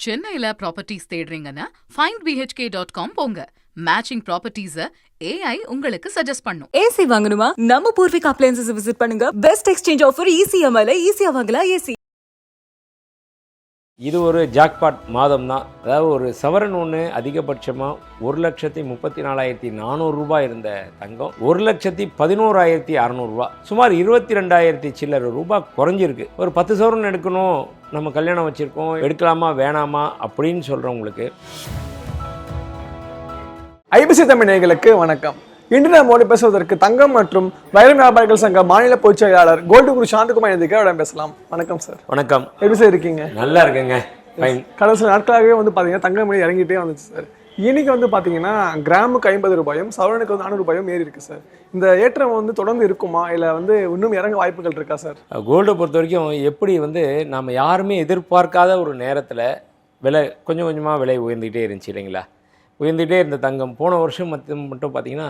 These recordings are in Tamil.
சென்னையில ப்ராப்பர்ட்டிஸ் தேடுறீங்கன்னா findbhk.com போங்க. மேட்சிங் ப்ராப்பர்ட்டிஸ AI உங்களுக்கு சஜஸ்ட் பண்ணும். ஏசி வாங்கணுமா? நம்ம பூர்விகா அப்ளையன்சஸ் விசிட் பண்ணுங்க. பெஸ்ட் எக்ஸ்சேஞ்ச் ஆஃபர் ECMIல ஈஸியா வாங்கலாம் ஏசி. இது ஒரு ஜாக்பாட் மாதம் தான். அதாவது ஒரு சவரன் ஒன்று அதிகபட்சமாக 1,34,400 ரூபாய் இருந்த தங்கம் 1,11,600 ரூபா, சுமார் 22,000 சில்லற ரூபாய் குறைஞ்சிருக்கு. ஒரு 10 சவரன் எடுக்கணும், நம்ம கல்யாணம் வச்சுருக்கோம், எடுக்கலாமா வேணாமா அப்படின்னு சொல்கிறவங்களுக்கு. ஐபிசி தமிழ் நேயர்களுக்கு வணக்கம். இன்று நம்மோடு பேசுவதற்கு தங்கம் மற்றும் வைரம் வியாபாரிகள் சங்க மாநில பொதுச் செயலாளர் கோல்டு குரு சாந்தகுமார் அவரிடம் பேசலாம். வணக்கம் சார். வணக்கம். எப்படி சார் இருக்கீங்க? நல்லா இருக்குங்க. கடந்த சில நாட்களாகவே பாத்தீங்கன்னா தங்கம் விலை இறங்கிட்டே வந்துச்சு சார். இன்னைக்கு பாத்தீங்கன்னா கிராமுக்கு 50 ரூபாயும் சவரனுக்கு 400 ரூபாயும் ஏறி இருக்கு சார். இந்த ஏற்றம் தொடர்ந்து இருக்குமா இல்ல இன்னும் இறங்க வாய்ப்புகள் இருக்கா சார்? கோல்டை பொறுத்த வரைக்கும் எப்படி நாம யாருமே எதிர்பார்க்காத ஒரு நேரத்தில் விலை கொஞ்சம் கொஞ்சமாக விலை உயர்ந்துகிட்டே இருந்துச்சு இல்லைங்களா? உயர்ந்துகிட்டே இருந்த தங்கம் போன வருஷம் மட்டும் பார்த்திங்கன்னா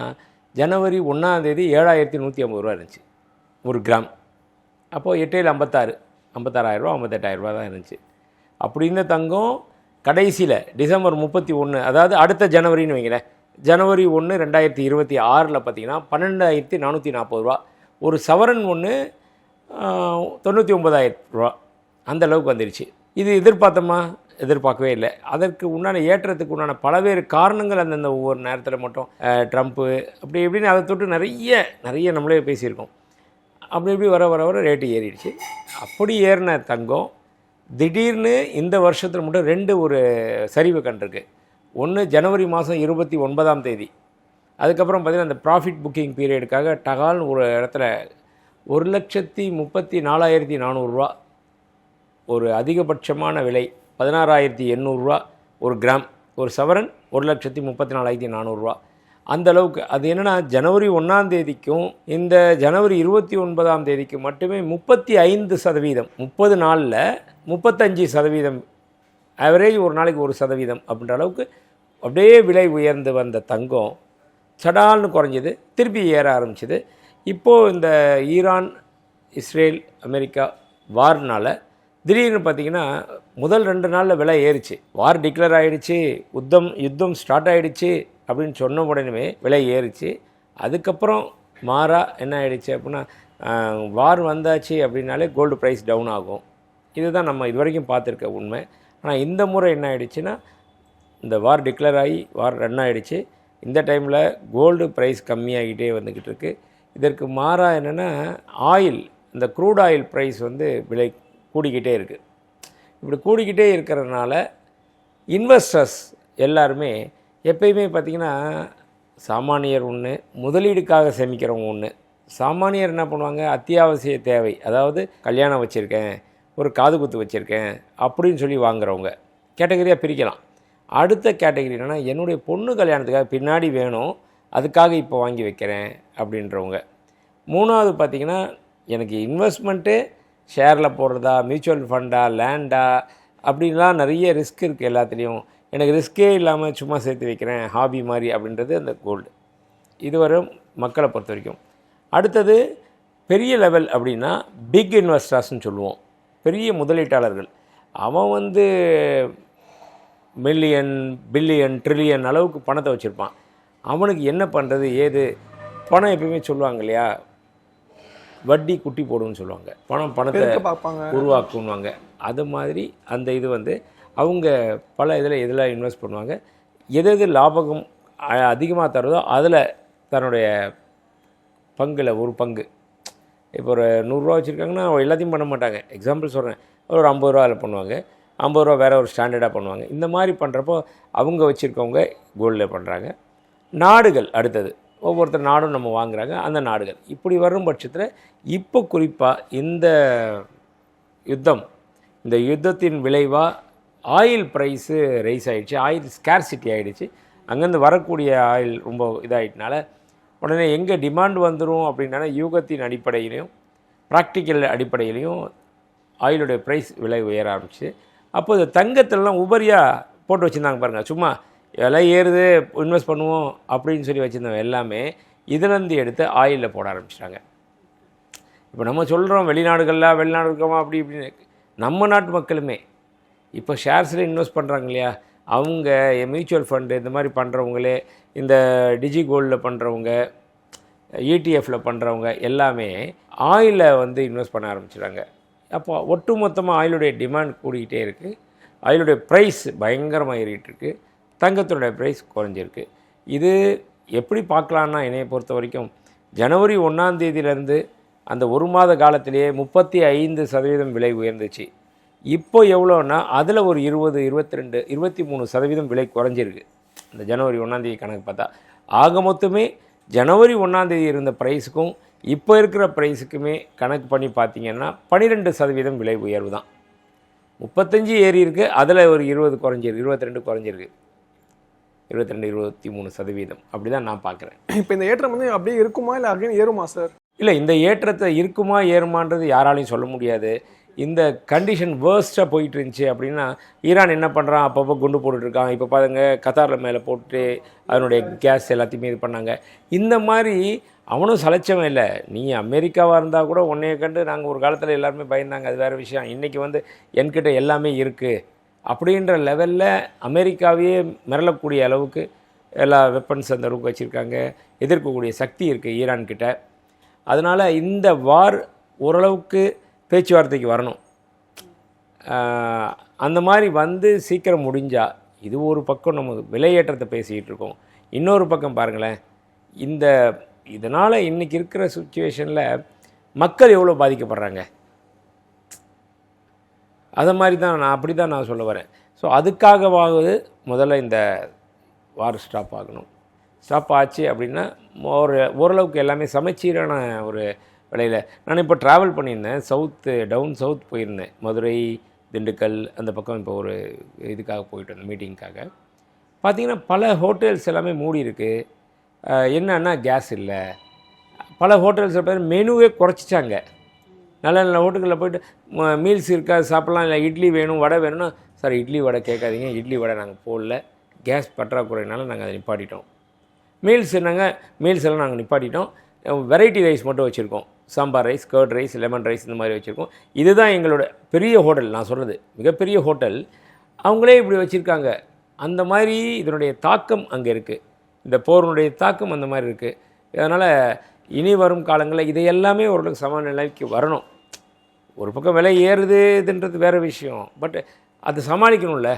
ஜனவரி 1ஆம் தேதி 7,150 ரூபா இருந்துச்சு ஒரு கிராம். அப்போது 8 56 56,000 ரூபா 58,000 ரூபா தான் இருந்துச்சு. அப்படி இருந்த தங்கம் கடைசியில் டிசம்பர் 31, அதாவது அடுத்த ஜனவரின்னு வைங்களேன், ஜனவரி 1 2026 பார்த்திங்கன்னா 12,440 ரூபா, ஒரு சவரன் ஒன்று 99,000 ரூபா, அந்த அளவுக்கு வந்துருச்சு. இது எதிர்பார்க்கவே இல்லை. அதற்கு உண்டான ஏற்றத்துக்கு உண்டான பலவேறு காரணங்கள் அந்தந்த ஒவ்வொரு நேரத்தில் மட்டும் ட்ரம்ப்பு அப்படி எப்படின்னு அதை தொட்டு நிறைய நம்மளே பேசியிருக்கோம். அப்படி வர ரேட்டு ஏறிடுச்சு. அப்படி ஏறின தங்கம் திடீர்னு இந்த வருஷத்தில் மட்டும் 2 ஒரு சரிவு கண்டிருக்கு. ஒன்று ஜனவரி மாதம் 29ஆம் தேதி, அதுக்கப்புறம் பார்த்திங்கன்னா அந்த ப்ராஃபிட் புக்கிங் பீரியடுக்காக டகால்னு ஒரு இடத்துல 1,34,400 ரூபா ஒரு அதிகபட்சமான விலை, 16,800 ரூபா ஒரு கிராம், ஒரு சவரன் 1,34,400 ரூபா, அந்த அளவுக்கு. அது என்னென்னா ஜனவரி 1ஆம் தேதிக்கும் இந்த ஜனவரி 29ஆம் தேதிக்கு மட்டுமே 35%, 30 நாளில் 35%, ஆவரேஜ் ஒரு நாளைக்கு 1% அப்படின்ற அளவுக்கு அப்படியே விலை உயர்ந்து வந்த தங்கம் சடால்னு குறைஞ்சிது, திருப்பி ஏற ஆரம்பிச்சிது. இப்போது இந்த ஈரான், இஸ்ரேல், அமெரிக்கா வார்னால் திடீர்னு பார்த்திங்கன்னா முதல் 2 நாளில் விலை ஏறிச்சு. வார் டிக்ளேர் ஆகிடுச்சு, யுத்தம் ஸ்டார்ட் ஆகிடுச்சு அப்படின்னு சொன்ன உடனே விலை ஏறிச்சு. அதுக்கப்புறம் என்ன ஆகிடுச்சு அப்படின்னா, வார் வந்தாச்சு அப்படின்னாலே கோல்டு ப்ரைஸ் டவுன் ஆகும். இதுதான் நம்ம இது வரைக்கும் பார்த்துருக்க உண்மை. ஆனால் இந்த முறை என்ன ஆகிடுச்சுன்னா, இந்த வார் டிக்ளேர் ஆகி வார் ரன் ஆகிடுச்சு. இந்த டைமில் கோல்டு ப்ரைஸ் கம்மியாகிட்டே வந்துக்கிட்டு இருக்குது. இதற்கு என்னென்னா ஆயில், இந்த க்ரூட் ஆயில் ப்ரைஸ் விலை கூடிக்கிட்டே இருக்குது. இப்படி கூடிக்கிட்டே இருக்கிறதுனால இன்வெஸ்டர்ஸ் எல்லாருமே எப்பயுமே பார்த்திங்கன்னா சாமானியர் ஒன்று, முதலீடுக்காக சேமிக்கிறவங்க ஒன்று. சாமானியர் என்ன பண்ணுவாங்க, அத்தியாவசிய தேவை, அதாவது கல்யாணம் வச்சுருக்கேன், ஒரு காது குத்து வச்சுருக்கேன் அப்படின்னு சொல்லி வாங்குறவங்க கேட்டகரியாக பிரிக்கலாம். அடுத்த கேட்டகரி என்னென்னா, என்னுடைய பொண்ணு கல்யாணத்துக்காக பின்னாடி வேணும், அதுக்காக இப்போ வாங்கி வைக்கிறேன் அப்படின்றவங்க. 3வது பார்த்திங்கன்னா, எனக்கு இன்வெஸ்ட்மெண்ட்டு ஷேரில் போடுறதா, மியூச்சுவல் ஃபண்டா, லேண்டா அப்படின்லாம் நிறைய ரிஸ்க் இருக்குது எல்லாத்துலேயும். எனக்கு ரிஸ்க்கே இல்லாமல் சும்மா சேர்த்து வைக்கிறேன் ஹாபி மாதிரி அப்படின்றது அந்த கோல்டு. இதுவரை மக்களை பொறுத்த வரைக்கும். அடுத்தது பெரிய லெவல் அப்படின்னா பிக் இன்வெஸ்டர்ஸ்னு சொல்லுவோம், பெரிய முதலீட்டாளர்கள். அவன் மில்லியன், பில்லியன், ட்ரில்லியன் அளவுக்கு பணத்தை வச்சுருப்பான். அவனுக்கு என்ன பண்ணுறது ஏது, பணம் எப்பயுமே சொல்லுவாங்க இல்லையா, வட்டி குட்டி போடுன்னு சொல்லுவாங்க, பணத்தை உருவாக்குவாங்க. அது மாதிரி அந்த இது அவங்க பல இதில் இன்வெஸ்ட் பண்ணுவாங்க. எது லாபகம் அதிகமாக தருதோ அதில் தன்னுடைய பங்கில் ஒரு பங்கு. இப்போ ஒரு 100 ரூபா வச்சுருக்காங்கன்னா எல்லாத்தையும் பண்ண மாட்டாங்க. எக்ஸாம்பிள் சொல்கிறேன், ஒரு 50 ரூபா அதில் பண்ணுவாங்க, 50 ரூபா வேறு ஒரு ஸ்டாண்டர்டாக பண்ணுவாங்க. இந்த மாதிரி பண்ணுறப்போ அவங்க வச்சுருக்கவங்க கோல்டில் பண்ணுறாங்க. நாடுகள் அடுத்தது, ஒவ்வொருத்தர் நாடும் நம்ம வாங்குகிறாங்க, அந்த நாடுகள். இப்படி வரும் பட்சத்தில் இப்போ குறிப்பாக இந்த யுத்தத்தின் விளைவாக ஆயில் ப்ரைஸு ரைஸ் ஆகிடுச்சு, ஆயில் ஸ்கேர்சிட்டி ஆகிடுச்சு. அங்கேருந்து வரக்கூடிய ஆயில் ரொம்ப இதாகிட்டனால உடனே எங்கே டிமாண்ட் வந்துடும் அப்படின்னா, யூகத்தின் அடிப்படையிலையும் ப்ராக்டிக்கல் அடிப்படையிலையும் ஆயிலுடைய ப்ரைஸ் விலை உயர ஆரம்பிச்சு. அப்போ இந்த தங்கத்திலலாம் உபரியாக போட்டு வச்சுருந்தாங்க பாருங்கள், சும்மா விலை ஏறுது இன்வெஸ்ட் பண்ணுவோம் அப்படின்னு சொல்லி வச்சுருந்தவங்க எல்லாமே இதிலேருந்து எடுத்து ஆயிலில் போட ஆரம்பிச்சிட்டாங்க. இப்போ நம்ம சொல்கிறோம் வெளிநாடுகளில் இருக்கோமா அப்படி இப்படின்னு, நம்ம நாட்டு மக்களுமே இப்போ ஷேர்ஸில் இன்வெஸ்ட் பண்ணுறாங்க இல்லையா, அவங்க மியூச்சுவல் ஃபண்டு இந்த மாதிரி பண்ணுறவங்களே, இந்த டிஜி கோல்டில் பண்ணுறவங்க, இடிஎஃப்பில் பண்ணுறவங்க எல்லாமே ஆயிலில் வந்து இன்வெஸ்ட் பண்ண ஆரம்பிச்சிடுறாங்க. அப்போ ஒட்டு மொத்தமாக ஆயிலுடைய டிமாண்ட் கூடிக்கிட்டே இருக்குது, ஆயிலுடைய ப்ரைஸ் பயங்கரமாக ஏறிட்டு இருக்குது, தங்கத்தினுடைய ப்ரைஸ் குறைஞ்சிருக்கு. இது எப்படி பார்க்கலான்னா, என்னையை பொறுத்த வரைக்கும் ஜனவரி 1ஆம் தேதியிலேருந்து அந்த ஒரு மாத காலத்திலேயே 35% விலை உயர்ந்துச்சு. இப்போ எவ்வளோன்னா அதில் ஒரு 20, 22, 23% விலை குறைஞ்சிருக்கு இந்த ஜனவரி 1ஆம் தேதி கணக்கு பார்த்தா. ஆக மொத்தமே ஜனவரி 1ஆம் தேதி இருந்த ப்ரைஸுக்கும் இப்போ இருக்கிற ப்ரைஸுக்குமே கணக்கு பண்ணி பார்த்தீங்கன்னா 12% விலை உயர்வு தான். 35 ஏறி இருக்குது, அதில் ஒரு 20 குறைஞ்சிருக்கு, 22 குறைஞ்சிருக்கு, 22, 23% அப்படி தான் நான் பார்க்குறேன். இப்போ இந்த ஏற்றம் வந்து அப்படியே இருக்குமா இல்லை அகைன் ஏறுமா சார்? இல்லை, இந்த ஏற்றத்தை இருக்குமா ஏறுமான்றது யாராலையும் சொல்ல முடியாது. இந்த கண்டிஷன் வேர்ஸ்ட்டாக போயிட்டு இருந்துச்சு அப்படின்னா, ஈரான் என்ன பண்ணுறான், அப்பப்போ குண்டு போட்டுட்ருக்கான். இப்போ பாருங்க, கத்தாரில் மேலே போட்டு அதனுடைய கேஸ் எல்லாத்தையுமே இது பண்ணாங்க. இந்த மாதிரி அவனும் சலைச்சவன் இல்லை. நீ அமெரிக்காவாக இருந்தால் கூட உன்னைய கண்டு நாங்கள் ஒரு காலத்தில் எல்லாருமே பயந்தாங்க, அது வேறு விஷயம். இன்றைக்கி வந்து என்கிட்ட எல்லாமே இருக்குது அப்படின்ற லெவலில் அமெரிக்காவையே மிரளக்கூடிய அளவுக்கு எல்லா வெப்பன்ஸ் அந்த அளவுக்கு வச்சுருக்காங்க, எதிர்க்கக்கூடிய சக்தி இருக்குது ஈரான்கிட்ட. அதனால் இந்த வார் ஓரளவுக்கு பேச்சுவார்த்தைக்கு வரணும். அந்த மாதிரி வந்து சீக்கிரம் முடிஞ்சால், இது ஒரு பக்கம் நம்ம விலையேற்றத்தை பேசிக்கிட்டு இருக்கோம். இன்னொரு பக்கம் பாருங்களேன், இதனால் இன்றைக்கி இருக்கிற சுச்சுவேஷனில் மக்கள் எவ்வளோ பாதிக்கப்படுறாங்க. அதை மாதிரி தான் அப்படி தான் நான் சொல்ல வரேன். ஸோ அதுக்காகவாவது முதல்ல இந்த வார் ஸ்டாப் ஆகணும். ஸ்டாப் ஆச்சு அப்படின்னா ஓரளவுக்கு எல்லாமே சமச்சீரான ஒரு விலையில். நான் இப்போ ட்ராவல் பண்ணியிருந்தேன், டவுன் சவுத் போயிருந்தேன், மதுரை, திண்டுக்கல் அந்த பக்கம். இப்போ ஒரு இதுக்காக போயிட்டு வந்தேன், மீட்டிங்க்காக. பார்த்திங்கன்னா பல ஹோட்டல்ஸ் எல்லாமே மூடி இருக்குது. என்னன்னா கேஸ் இல்லை. பல ஹோட்டல்ஸில் பேர் மெனுவே குறைச்சிட்டாங்க. நல்ல நல்ல ஹோட்டல்களில் போய்ட்டு மீல்ஸ் இருக்கா சாப்பிட்லாம், இல்லை இட்லி வேணும் வடை வேணும்னா, சார் இட்லி வடை கேட்காதீங்க, இட்லி வடை நாங்கள் போடல, கேஸ் பற்றாக்குறையினால நாங்கள் அதை நிப்பாட்டிட்டோம். மீல்ஸ் எல்லாம் நாங்கள் நிப்பாட்டிட்டோம். வெரைட்டி ரைஸ் மட்டும் வச்சுருக்கோம், sambar rice, curd rice, lemon rice இந்த மாதிரி வச்சுருக்கோம். இதுதான் எங்களோட பெரிய ஹோட்டல், நான் சொல்கிறது மிகப்பெரிய ஹோட்டல். அவங்களே இப்படி வச்சுருக்காங்க. அந்த மாதிரி இதனுடைய தாக்கம் அங்கே இருக்குது, இந்த போருடைய தாக்கம் அந்த மாதிரி இருக்குது. அதனால் இனி வரும் காலங்களில் இதை எல்லாமே ஓரளவுக்கு சமநிலைக்கு வரணும். ஒரு பக்கம் விலை ஏறுதுன்றது வேறு விஷயம், பட் அது சமாளிக்கணும்ல.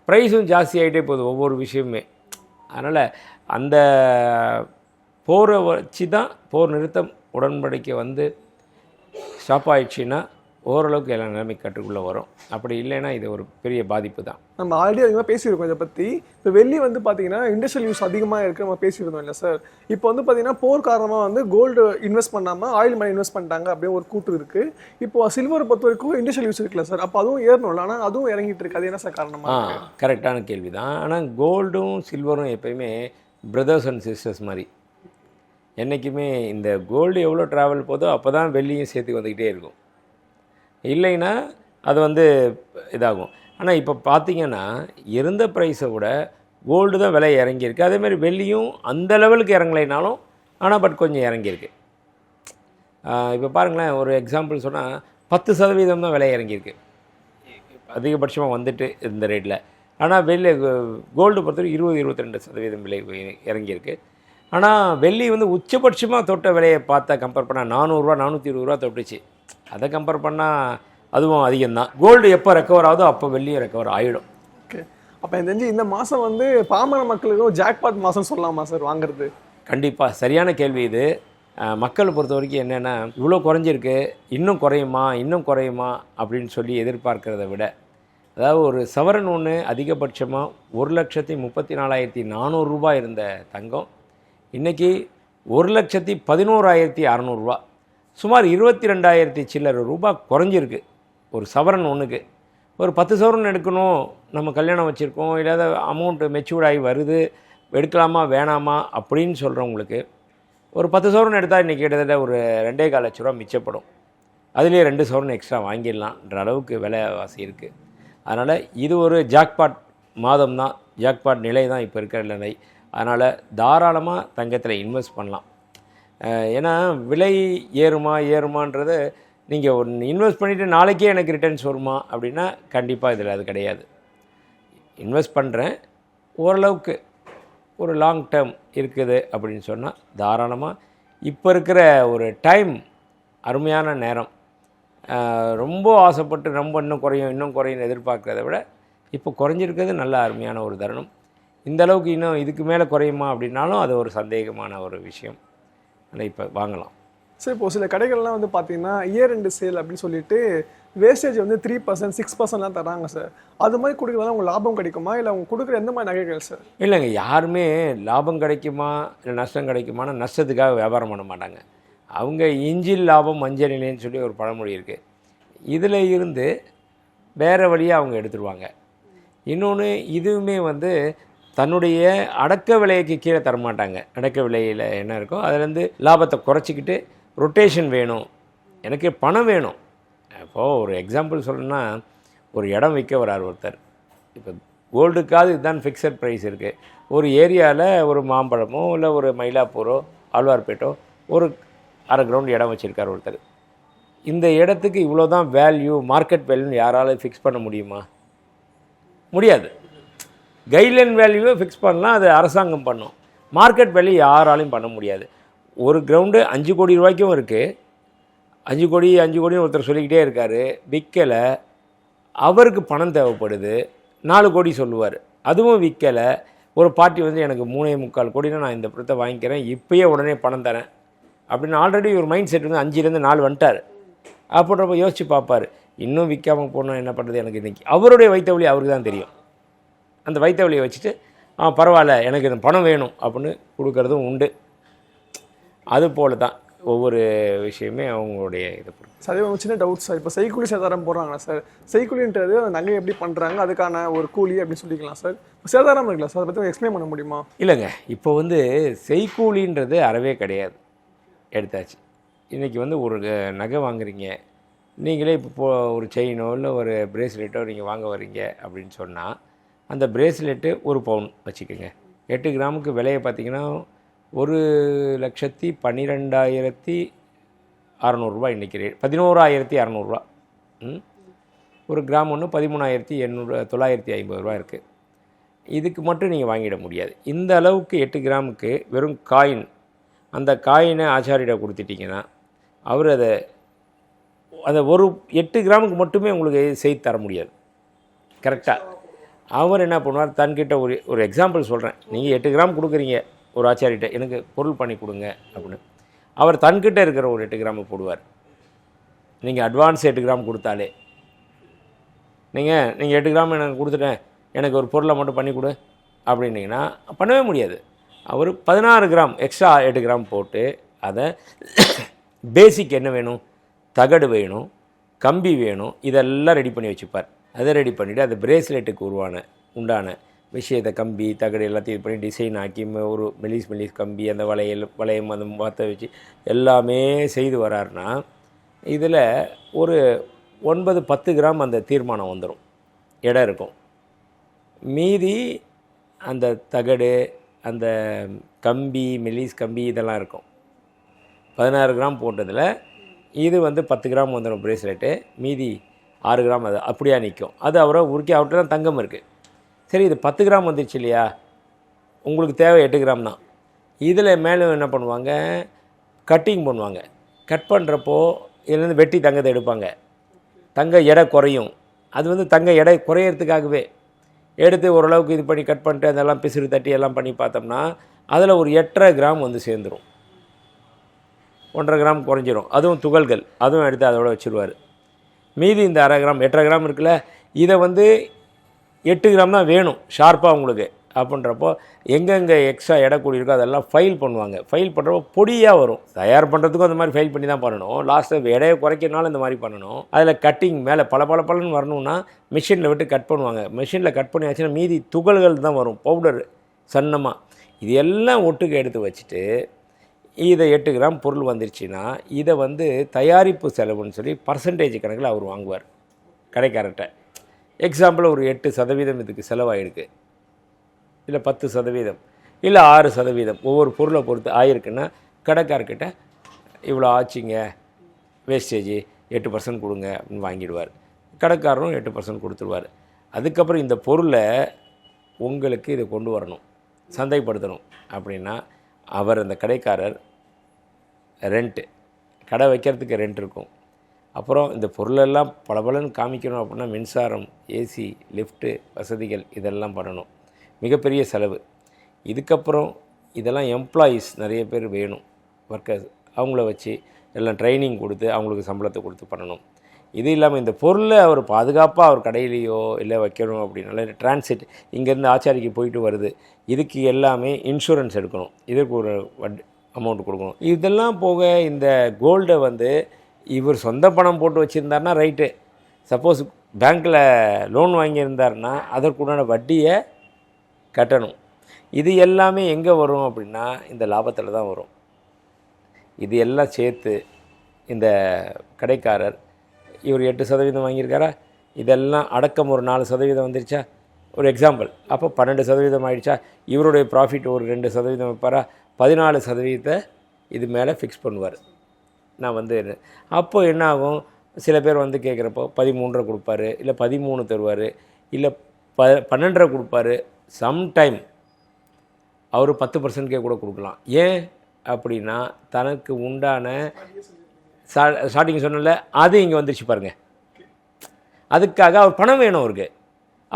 ப்ரைஸும் ஜாஸ்தி ஆகிட்டே போகுது ஒவ்வொரு விஷயமே. அதனால் அந்த போரை வச்சு தான் போர் நிறுத்தம் உடன்படிக்கை வந்து ஸ்டாப் ஆயிடுச்சுன்னா ஓரளவுக்கு எல்லா நிலைமை கட்டுக்குள்ளே வரும். அப்படி இல்லைன்னா இது ஒரு பெரிய பாதிப்பு தான். நம்ம ஆல்ரெடி அதிகமாக பேசியிருக்கோம் இதை பற்றி. இப்போ வெள்ளி வந்து பார்த்தீங்கன்னா இண்டஸ்ட்ரியல் யூஸ் அதிகமாக இருக்குது, நம்ம பேசியிருந்தோம் இல்லை சார். இப்போ வந்து பார்த்தீங்கன்னா போர் காரணமாக வந்து கோல்டு இன்வெஸ்ட் பண்ணாமல் ஆயில் மேலே இன்வெஸ்ட் பண்ணிட்டாங்க அப்படியே ஒரு கூட்டு இருக்குது. இப்போ சில்வர் பொறுத்த வரைக்கும் இண்டஸ்ட்ரியல் யூஸ் இருக்குல்ல சார், அப்போ அதுவும் ஏறணும்ல, ஆனால் அதுவும் இறங்கிட்டு இருக்கு. அது என்ன சார் காரணமாக? கரெக்டான கேள்வி தான். ஆனால் கோல்டும் சில்வரும் எப்போயுமே பிரதர்ஸ் அண்ட் சிஸ்டர்ஸ் மாதிரி. என்றைக்குமே இந்த கோல்டு எவ்வளோ ட்ராவல் போதோ அப்போ தான் வெள்ளியும் சேர்த்து வந்துக்கிட்டே இருக்கும், இல்லைன்னா அது வந்து இதாகும். ஆனால் இப்போ பார்த்திங்கன்னா இருந்த ப்ரைஸை விட கோல்டு தான் விலை இறங்கியிருக்கு. அதேமாதிரி வெள்ளியும் அந்த லெவலுக்கு இறங்கலைனாலும் ஆனால் பட் கொஞ்சம் இறங்கியிருக்கு. இப்போ பாருங்களேன், ஒரு எக்ஸாம்பிள் சொன்னால் 10% தான் விலை இறங்கியிருக்கு அதிகபட்சமாக வந்துட்டு இந்த ரேட்டில். ஆனால் கோல்டு பொறுத்தவரைக்கும் 20-22% விலை இறங்கியிருக்கு. ஆனால் வெள்ளி வந்து உச்சபட்சமாக தொட்ட விலையை பார்த்தா கம்பேர் பண்ணால் 400 420 தொட்டுச்சு. அதை கம்பேர் பண்ணால் அதுவும் அதிகம்தான். கோல்டு எப்போ ரெக்கவர் ஆகுதோ அப்போ வெள்ளியும் ரெக்கவர் ஆகிடும். ஓகே, அப்போ எனக்கு தெரிஞ்சு இந்த மாதம் வந்து பாமர மக்களுக்கும் ஜாக்பாட் மாதம் சொல்லலாமா சார் வாங்குறது? கண்டிப்பாக சரியான கேள்வி இது. மக்களை பொறுத்த வரைக்கும் என்னென்னா, இவ்வளோ குறைஞ்சிருக்கு, இன்னும் குறையுமா அப்படின்னு சொல்லி எதிர்பார்க்கிறத விட, அதாவது ஒரு சவரன் ஒன்று அதிகபட்சமாக 1,34,400 ரூபாய் இருந்த தங்கம் இன்றைக்கி 1,11,600 ரூபா, சுமார் 22,000 சில்லரை ரூபாய் குறைஞ்சிருக்கு ஒரு சவரன் ஒன்றுக்கு. ஒரு 10 சவரன் எடுக்கணும், நம்ம கல்யாணம் வச்சுருக்கோம், இல்லாத அமௌண்ட்டு மெச்சூர்ட் ஆகி வருது, எடுக்கலாமா வேணாமா அப்படின்னு சொல்கிறவங்களுக்கு ஒரு 10 சவரன் எடுத்தால் இன்றைக்கி கிட்டத்தட்ட ஒரு 2,4 லட்ச ரூபா மிச்சப்படும். அதுலேயே 2 சவரன் எக்ஸ்ட்ரா வாங்கிடலான்ற அளவுக்கு விலைவாசி இருக்குது. அதனால் இது ஒரு ஜாக்பாட் மாதம் தான், ஜாக்பாட் நிலை தான் இப்போ இருக்கிற நிலை. அதனால் தாராளமாக தங்கத்தில் இன்வெஸ்ட் பண்ணலாம். ஏன்னா விலை ஏறுமான்றது நீங்கள் ஒன்று இன்வெஸ்ட் பண்ணிவிட்டு நாளைக்கே எனக்கு ரிட்டர்ன்ஸ் வருமா அப்படின்னா கண்டிப்பாக இதில் அது கிடையாது. இன்வெஸ்ட் பண்ணுறேன், ஓரளவுக்கு ஒரு லாங் டேர்ம் இருக்குது அப்படின்னு சொன்னால் தாராளமாக இப்போ இருக்கிற ஒரு டைம் அருமையான நேரம். ரொம்ப ஆசைப்பட்டு ரொம்ப இன்னும் குறையும் எதிர்பார்க்குறத விட இப்போ குறைஞ்சிருக்கிறது நல்ல அருமையான ஒரு தருணம். இந்த அளவுக்கு இன்னும் இதுக்கு மேலே குறையுமா அப்படின்னாலும் அது ஒரு சந்தேகமான ஒரு விஷயம். ஆனால் இப்போ வாங்கலாம். சார் இப்போ சில கடைகள்லாம் வந்து பார்த்தீங்கன்னா இயர் எண்டு சேல் அப்படின்னு சொல்லிட்டு வேஸ்டேஜ் வந்து 3%, 6%லாம் தராங்க சார். அது மாதிரி கொடுக்குறதால உங்களுக்கு லாபம் கிடைக்குமா, இல்லை அவங்க கொடுக்குற எந்த மாதிரி நகைகள் சார்? இல்லைங்க, யாருமே லாபம் கிடைக்குமா இல்லை நஷ்டம் கிடைக்குமானா நஷ்டத்துக்காக வியாபாரம் பண்ண மாட்டாங்க. அவங்க இஞ்சில் லாபம் மஞ்சள் நிலைன்னு சொல்லி ஒரு பழமொழி இருக்குது. இதில் இருந்து வேறு வழியாக அவங்க எடுத்துருவாங்க. இன்னொன்று, இதுவுமே வந்து தன்னுடைய அடக்க விலைக்கு கீழே தரமாட்டாங்க. அடக்க விலையில் என்ன இருக்கோ அதுலேருந்து லாபத்தை குறைச்சிக்கிட்டு ரொட்டேஷன் வேணும், எனக்கு பணம் வேணும். இப்போது ஒரு எக்ஸாம்பிள் சொல்லணுன்னா, ஒரு இடம் விற்க வரார் ஒருத்தர். இப்போ கோல்டுக்காவது இதுதான் ஃபிக்ஸட் ப்ரைஸ் இருக்குது. ஒரு ஏரியாவில் ஒரு மாம்பழமோ இல்லை ஒரு மயிலாப்பூரோ ஆழ்வார்பேட்டோ ஒரு அரை கிரவுண்ட் இடம் வச்சுருக்கார் ஒருத்தர். இந்த இடத்துக்கு இவ்வளோ தான் வேல்யூ, மார்க்கெட் வேல்யூன்னு யாராலும் ஃபிக்ஸ் பண்ண முடியுமா? முடியாது. கைட்லைன் வேல்யூவை ஃபிக்ஸ் பண்ணலாம், அது அரசாங்கம் பண்ணும். மார்க்கெட் வேல்யூ யாராலையும் பண்ண முடியாது. ஒரு கிரவுண்டு 5 கோடி ரூபாய்க்கும் இருக்குது. 5 கோடின்னு ஒருத்தர் சொல்லிக்கிட்டே இருக்கார், விற்கலை. அவருக்கு பணம் தேவைப்படுது, 4 கோடி சொல்லுவார், அதுவும் விற்கலை. ஒரு பார்ட்டி வந்து எனக்கு 3.25 கோடினா நான் இந்த படத்தை வாங்கிக்கிறேன், இப்போயே உடனே பணம் தரேன் அப்படின்னு ஆல்ரெடி ஒரு மைண்ட் செட் வந்து 5லேருந்து 4 வந்துட்டார். அப்படின்றப்ப யோசித்து பார்ப்பார், இன்னும் விற்காமல் போனால் என்ன பண்ணுறது எனக்கு இன்றைக்கி. அவருடைய வைத்த வழி அவருக்கு தான் தெரியும். அந்த வைத்த வழியை வச்சுட்டு பரவாயில்ல எனக்கு இந்த பணம் வேணும் அப்படின்னு கொடுக்கறதும் உண்டு. அது போல தான் ஒவ்வொரு விஷயமே அவங்களுடைய இதை பொறுத்து. சார், ஒரு சின்ன டவுட் சார். இப்போ செய்கூலி சேதாரம் போடுறாங்களா சார்? செய்கூலின்றது அந்த நகை எப்படி பண்ணுறாங்க, அதுக்கான ஒரு கூலி அப்படின்னு சொல்லிக்கலாம் சார். சேதாரம் இருக்குல்ல சார், அதை பற்றி எக்ஸ்பிளைன் பண்ண முடியுமா? இல்லைங்க, இப்போ வந்து செய்கூலின்றது அறவே கிடையாது, எடுத்தாச்சு. இன்றைக்கி வந்து ஒரு நகை வாங்குறீங்க, நீங்களே இப்போ ஒரு செயினோ இல்லை ஒரு பிரேஸ்லெட்டோ நீங்கள் வாங்க வரீங்க அப்படின்னு சொன்னால், அந்த பிரேஸ்லெட்டு 1 பவுன் வச்சுக்கோங்க. 8 கிராமுக்கு விலையை பார்த்தீங்கன்னா 1,12,600 இன்றைக்கி ரேட், 11,200. ஒரு கிராம் ஒன்று 13,950 இருக்குது. இதுக்கு மட்டும் நீங்கள் வாங்கிட முடியாது. இந்த அளவுக்கு 8 கிராமுக்கு வெறும் காயின், அந்த காயினை ஆச்சாரியிட கொடுத்துட்டிங்கன்னா அவர் அதை ஒரு 8 கிராமுக்கு மட்டுமே உங்களுக்கு செய்து தர முடியாது கரெக்டாக. அவர் என்ன பண்ணுவார், தன்கிட்ட ஒரு எக்ஸாம்பிள் சொல்கிறேன். நீங்கள் 8 கிராம் கொடுக்குறீங்க ஒரு ஆச்சாரிகிட்ட, எனக்கு பொருள் பண்ணி கொடுங்க அப்படின்னு. அவர் தன்கிட்ட இருக்கிற ஒரு 8 கிராமை போடுவார். நீங்கள் அட்வான்ஸ் 8 கிராம் கொடுத்தாலே, நீங்கள் 8 கிராம் எனக்கு கொடுத்துட்டேன், எனக்கு ஒரு பொருளை மட்டும் பண்ணி கொடு அப்படின்னீங்கன்னா பண்ணவே முடியாது. அவர் 16 கிராம் எக்ஸ்ட்ரா 8 கிராம் போட்டு அதை பேசிக் என்ன வேணும், தகடு வேணும், கம்பி வேணும், இதெல்லாம் ரெடி பண்ணி வச்சுப்பார். அதை ரெடி பண்ணிவிட்டு அந்த பிரேஸ்லெட்டுக்கு உண்டான விஷயத்தை கம்பி தகடு எல்லாத்தையும் இது பண்ணி டிசைன் ஆக்கி ஒரு மெலிஸ் கம்பி, அந்த வளையம் அந்த மாற்ற வச்சு எல்லாமே செய்து வராருன்னா இதில் ஒரு 9-10 கிராம் அந்த தீர்மானம் வந்துடும், இடம் இருக்கும். மீதி அந்த தகடு, அந்த கம்பி, மெலிஸ் கம்பி இதெல்லாம் இருக்கும். 16 கிராம் போட்டதில் இது வந்து 10 கிராம் வந்துடும் பிரேஸ்லெட்டு, மீதி 6 கிராம் அது அப்படியே நிற்கும். அது அவரை உருக்கி அவர்கிட்ட தான் தங்கம் இருக்குது. சரி, இது 10 கிராம் வந்துடுச்சு இல்லையா, உங்களுக்கு தேவை 8 கிராம் தான். இதில் மேலும் என்ன பண்ணுவாங்க, கட்டிங் பண்ணுவாங்க. கட் பண்ணுறப்போ இதுலேருந்து வெட்டி தங்கத்தை எடுப்பாங்க. தங்க எடை குறையும். அது வந்து தங்க எடை குறையிறதுக்காகவே எடுத்து ஓரளவுக்கு இது பண்ணி கட் பண்ணிட்டு அதெல்லாம் பிசுறு தட்டி எல்லாம் பண்ணி பார்த்தோம்னா அதில் ஒரு 8.5 கிராம் வந்து சேர்ந்துடும். 1.5 கிராம் குறைஞ்சிரும். அதுவும் துகள்கள், அதுவும் எடுத்து அதோட வச்சுருவார். மீதி இந்த 1/2 கிராம் 8.5 கிராம் இருக்குல்ல, இதை வந்து 8 கிராம் தான் வேணும் ஷார்ப்பாக உங்களுக்கு அப்படின்றப்போ எங்கெங்கே எக்ஸ்ட்ரா எடை கூடி இருக்கோ அதெல்லாம் ஃபைல் பண்ணுவாங்க. ஃபைல் பண்ணுறப்போ பொடியாக வரும். தயார் பண்ணுறதுக்கும் அந்த மாதிரி ஃபைல் பண்ணி தான் பண்ணணும். லாஸ்ட்டில் எடையை குறைக்கிறனால இந்த மாதிரி பண்ணணும். அதில் கட்டிங் மேலே பலன்னு வரணும்னா மிஷினில் விட்டு கட் பண்ணுவாங்க. மிஷினில் கட் பண்ணி வச்சுன்னா மீதி துகள்கள் தான் வரும், பவுடர் சன்னமாக. இது எல்லாம் ஒட்டுக்கு எடுத்து வச்சுட்டு இதை 8 கிராம் பொருள் வந்துருச்சுன்னா இதை வந்து தயாரிப்பு செலவுன்னு சொல்லி பர்சன்டேஜ் கணக்கில் அவர் வாங்குவார் கடைக்காரர்கிட்ட. எக்ஸாம்பிள் ஒரு 8% இதுக்கு செலவாகிருக்கு, இல்லை 10%, இல்லை 6%, ஒவ்வொரு பொருளை பொறுத்து ஆயிருக்குன்னா கடைக்காரர்கிட்ட இவ்வளோ ஆச்சுங்க வேஸ்டேஜ், 8% கொடுங்க அப்படின்னு வாங்கிடுவார். கடைக்காரரும் 8% கொடுத்துருவார். அதுக்கப்புறம் இந்த பொருளை உங்களுக்கு இதை கொண்டு வரணும், சந்தைப்படுத்தணும் அப்படின்னா அவர் அந்த கடைக்காரர் ரெண்ட்டு, கடை வைக்கிறதுக்கு ரெண்ட் இருக்கும். அப்புறம் இந்த பொருளெல்லாம் பளபளன்னு காமிக்கணும் அப்படின்னா மின்சாரம், ஏசி, லிஃப்ட்டு வசதிகள் இதெல்லாம் பண்ணணும். மிகப்பெரிய செலவு. இதுக்கப்புறம் இதெல்லாம் எம்ப்ளாயீஸ் நிறைய பேர் வேணும், ஒர்க்கர்ஸ், அவங்கள வச்சு எல்லாம் ட்ரைனிங் கொடுத்து அவங்களுக்கு சம்பளத்தை கொடுத்து பண்ணணும். இது இல்லாமல் இந்த பொருளை அவர் பாதுகாப்பாக அவர் கடையிலையோ இல்லை வைக்கணும் அப்படின்னால டிரான்சிட் இங்கேருந்து ஆச்சாரிக்கு போயிட்டு வருது, இதுக்கு எல்லாமே இன்சூரன்ஸ் எடுக்கணும், இதற்கு ஒரு அமௌண்ட் கொடுக்கணும். இதெல்லாம் போக இந்த கோல்டை வந்து இவர் சொந்த பணம் போட்டு வச்சுருந்தாருன்னா ரைட்டு. சப்போஸ் பேங்க்கில் லோன் வாங்கியிருந்தாருன்னா அதற்குண்டான வட்டியை கட்டணும். இது எல்லாமே எங்கே வரும் அப்படின்னா இந்த லாபத்தில் தான் வரும். இது எல்லாம் சேர்த்து இந்த கடைக்காரர் இவர் 8% வாங்கியிருக்காரா, இதெல்லாம் அடக்கம் ஒரு 4% வந்துருச்சா, ஒரு எக்ஸாம்பிள். அப்போ 12% ஆகிடுச்சா, இவருடைய ப்ராஃபிட் ஒரு 2% வைப்பாரா, 14% இது மேலே ஃபிக்ஸ் பண்ணுவார். நான் வந்து அப்போ என்ன ஆகும், சில பேர் வந்து கேட்குறப்போ 13 கொடுப்பாரு, இல்லை 13 தருவார், இல்லை 12 கொடுப்பாரு. சம்டைம் அவர் 10%கே கூட கொடுக்கலாம். ஏன் அப்படின்னா தனக்கு உண்டான ஸ்டார்டிங் சொன்னல அது இங்கே வந்துருச்சு பாருங்கள், அதுக்காக அவர் பணம் வேணும் அவருக்கு.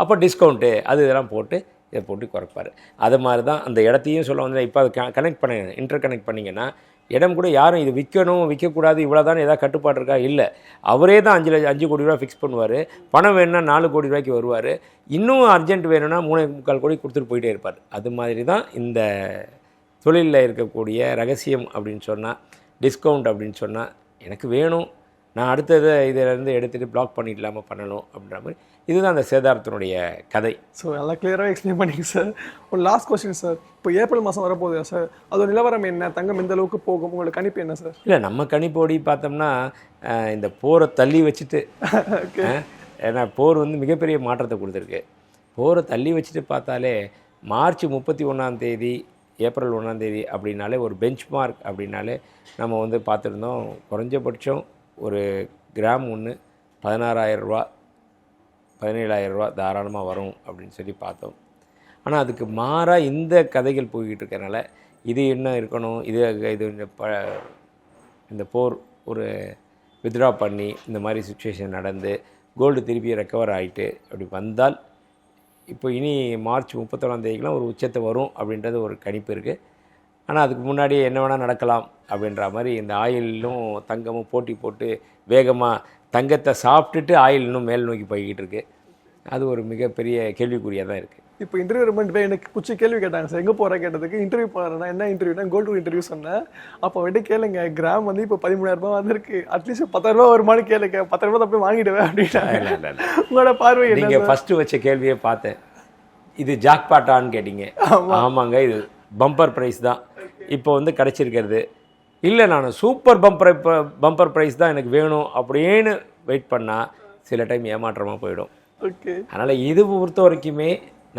அப்போ டிஸ்கவுண்ட்டு அது இதெல்லாம் போட்டு இதை போட்டு குறைப்பார். அது மாதிரி தான் அந்த இடத்தையும் சொல்ல வந்து இப்போ அதை கனெக்ட் பண்ண இன்டர் கனெக்ட் பண்ணிங்கன்னா இடம் கூட யாரும் இது விற்கணும் விற்கக்கூடாது இவ்வளோ தானே ஏதாவது கட்டுப்பாடு இருக்கா, இல்லை, அவரே தான் 5 கோடி ரூபா ஃபிக்ஸ் பண்ணுவார். பணம் வேணும்னா 4 கோடி ரூபாய்க்கு வருவார். இன்னும் அர்ஜென்ட் வேணும்னா 3.25 கோடி கொடுத்துட்டு போயிட்டே இருப்பார். அது மாதிரி தான் இந்த தொழிலில் இருக்கக்கூடிய ரகசியம் அப்படின்னு சொன்னால், டிஸ்கவுண்ட் அப்படின்னு சொன்னால் எனக்கு வேணும், நான் அடுத்தது இதிலேருந்து எடுத்துகிட்டு பிளாக் பண்ணிடலாமல் பண்ணணும் அப்படின்ற மாதிரி இதுதான் அந்த சேதாரத்தினுடைய கதை. ஸோ எல்லாம் கிளியராக எக்ஸ்பிளைன் பண்ணிங்க சார். ஒரு லாஸ்ட் கொஸ்டின் சார், இப்போ ஏப்ரல் மாதம் வரப்போகுதா சார், அதோட நிலவரம் என்ன, தங்கம் எந்த அளவுக்கு போகும், உங்களோட கணிப்பு என்ன சார்? இல்லை, நம்ம கணிப்போடி பார்த்தோம்னா இந்த போரை தள்ளி வச்சுட்டு ஏன்னா போர் வந்து மிகப்பெரிய மாற்றத்தை கொடுத்துருக்கு. போரை தள்ளி வச்சுட்டு பார்த்தாலே மார்ச் 31 ஏப்ரல் 1 அப்படின்னாலே ஒரு பெஞ்ச் மார்க் அப்படின்னாலே நம்ம வந்து பார்த்துருந்தோம். குறைஞ்சபட்சம் ஒரு கிராம் ஒன்று 16,000 ரூபா 17,000 ரூபா தாராளமாக வரும் அப்படின்னு சொல்லி பார்த்தோம். ஆனால் அதுக்கு மாறாக இந்த கதைகள் போய்கிட்டு இருக்கறனால இது என்ன இருக்கணும், இது இந்த போர் ஒரு வித்ட்ரா பண்ணி இந்த மாதிரி சுச்சுவேஷன் நடந்து கோல்டு திருப்பி ரெக்கவர் ஆகிட்டு அப்படி வந்தால் இப்போ இனி மார்ச் 31 ஒரு உச்சத்தை வரும் அப்படின்றது ஒரு கணிப்பு இருக்குது. ஆனால் அதுக்கு முன்னாடி என்ன வேணால் நடக்கலாம் அப்படின்ற மாதிரி இந்த ஆயிலும் தங்கமும் போட்டி போட்டு வேகமாக தங்கத்தை சாப்பிட்டுட்டு ஆயில் இன்னும் மேல் நோக்கி போய்கிட்டு இருக்குது. அது ஒரு மிகப்பெரிய கேள்விக்குறியாக தான் இருக்குது. இப்போ இன்டர்வியூ ரொம்ப எனக்கு குச்சி கேள்வி கேட்டாங்க சார், எங்கே போகிற கேட்டதுக்கு இன்டர்வியூ போகிறேன்னா என்ன இன்டர்வியூனா கோல்டு இன்டர்வியூ சொன்னேன். அப்போ வந்து கேளுங்க, கிராம் வந்து இப்போ 13,000 ரூபா வந்திருக்கு, அட்லீஸ்ட் 10,000 ரூபா வருமானு கேளுங்க, 10,000 ரூபா போய் வாங்கிடுவேன் அப்படின்னா உங்களோட பார்வை என்ன? நீங்கள் ஃபஸ்ட்டு வச்ச கேள்வியை பார்த்தேன், இது ஜாக்பாட்டான்னு கேட்டிங்க. ஆமாங்க, இது பம்பர் ப்ரைஸ் தான் இப்போ வந்து கிடச்சிருக்கிறது. இல்லை, நான் சூப்பர் பம்பர் ப்ரைஸ் தான் எனக்கு வேணும் அப்படின்னு வெயிட் பண்ணால் சில டைம் ஏமாற்றமாக போயிடும். ஓகே, அதனால் இது பொறுத்த வரைக்குமே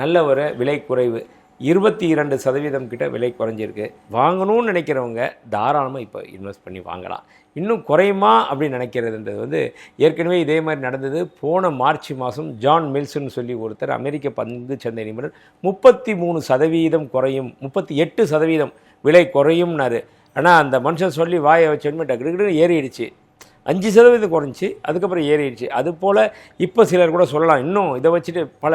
நல்ல ஒரு விலை குறைவு, 22% கிட்ட விலை குறைஞ்சிருக்கு. வாங்கணும்னு நினைக்கிறவங்க தாராளமாக இப்போ இன்வெஸ்ட் பண்ணி வாங்கலாம். இன்னும் குறையுமா அப்படின்னு நினைக்கிறதுன்றது வந்து ஏற்கனவே இதே மாதிரி நடந்தது. போன மார்ச் மாதம் ஜான் மில்ஸ்ன்னு சொல்லி ஒருத்தர், அமெரிக்க பங்கு சந்தை நிபுணர், 33% குறையும், 38% விலை குறையும்னாரு. ஆனால் அந்த மனுஷன் சொல்லி வாயை வச்சோன்னு டக்கு ஏறிடுச்சு. 5% குறைஞ்சி அதுக்கப்புறம் ஏறிடுச்சு. அதுபோல் இப்போ சிலர் கூட சொல்லலாம், இன்னும் இதை வச்சுட்டு பல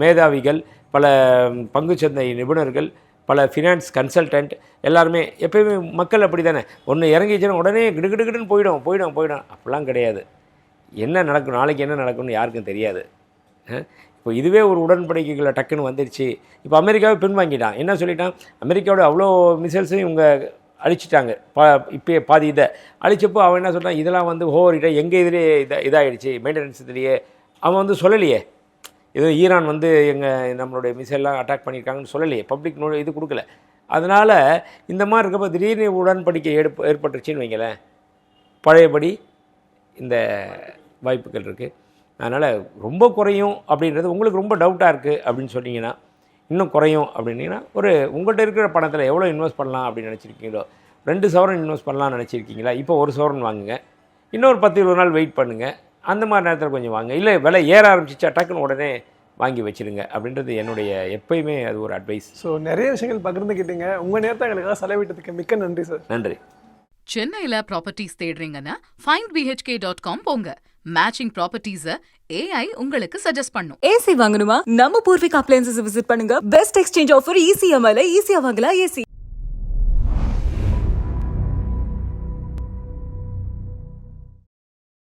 மேதாவிகள், பல பங்குச்சந்தை நிபுணர்கள், பல ஃபினான்ஸ் கன்சல்டன்ட் எல்லாருமே எப்போயுமே மக்கள் அப்படி தானே, ஒன்று இறங்கிச்சுன்னா உடனே கிடுகிடுன்னு போயிடும். அப்படிலாம் கிடையாது. என்ன நடக்கும், நாளைக்கு என்ன நடக்கும்னு யாருக்கும் தெரியாது. இப்போ இதுவே ஒரு உடன்படிக்கைகளை டக்குன்னு வந்துருச்சு. இப்போ அமெரிக்காவை பின்வாங்கிட்டான். என்ன சொல்லிட்டான், அமெரிக்காவோட அவ்வளோ மிசைல்ஸையும் இவங்க அழிச்சிட்டாங்க. இப்போ பாதி இதை அழிச்சப்போ அவன் என்ன சொல்கிறான், இதெல்லாம் வந்து ஓவரிட்ட எங்கள் இதிலே இதாகிடுச்சு, மெயின்டெனன்ஸ் இதுலேயே. அவன் வந்து சொல்லலையே, ஏதோ ஈரான் வந்து நம்மளுடைய மிசைல்லாம் அட்டாக் பண்ணியிருக்காங்கன்னு சொல்லலையே, பப்ளிக் இது கொடுக்கல. அதனால் இந்த மாதிரி இருக்கப்போ திடீர்னு உடன்படிக்கை ஏற்பட்டுருச்சின்னு வைங்களேன், பழையபடி இந்த வாய்ப்புகள் இருக்குது. அதனால் ரொம்ப குறையும் அப்படின்றது உங்களுக்கு ரொம்ப டவுட்டாக இருக்குது அப்படின்னு சொன்னீங்கன்னா, இன்னும் குறையும் அப்படின்னீங்கன்னா, ஒரு உங்கள்கிட்ட இருக்கிற பணத்தில் எவ்வளோ இன்வெஸ்ட் பண்ணலாம் அப்படின்னு நினச்சிருக்கீங்களோ, 2 சவரன் இன்வெஸ்ட் பண்ணலாம்னு நினச்சிருக்கீங்களா, இப்போ 1 சவரன் வாங்குங்க. இன்னொரு 10-20 நாள் வெயிட் பண்ணுங்கள். அந்த மாதிரி நேரத்தில் கொஞ்சம் வாங்க. இல்லை விலை ஏற ஆரம்பிச்சிச்சா டக்குன்னு உடனே வாங்கி வச்சுருங்க அப்படின்றது என்னுடைய எப்பயுமே அது ஒரு அட்வைஸ். ஸோ நிறைய விஷயங்கள் பகிர்ந்துக்கிட்டீங்க. உங்கள் நேரத்தை எங்களுக்காக செலவிட்டதுக்கு மிக்க நன்றி சார். நன்றி. சென்னையில ப்ராப்பர்ட்டிஸ் தேடுறீங்கன்னா findbhk.com போங்க. மேட்சிங் ப்ராப்பர்ட்டிஸை AI உங்களுக்கு சஜஸ்ட் பண்ணும். ஏசி வாங்கணுமா? நம்ம பூர்விகா அப்ளையன்சஸ் விசிட் பண்ணுங்க. பெஸ்ட் எக்ஸ்சேஞ்ச் ஆஃபர் ECMI ல ஈஸியா வாங்கலாம் ஏசி.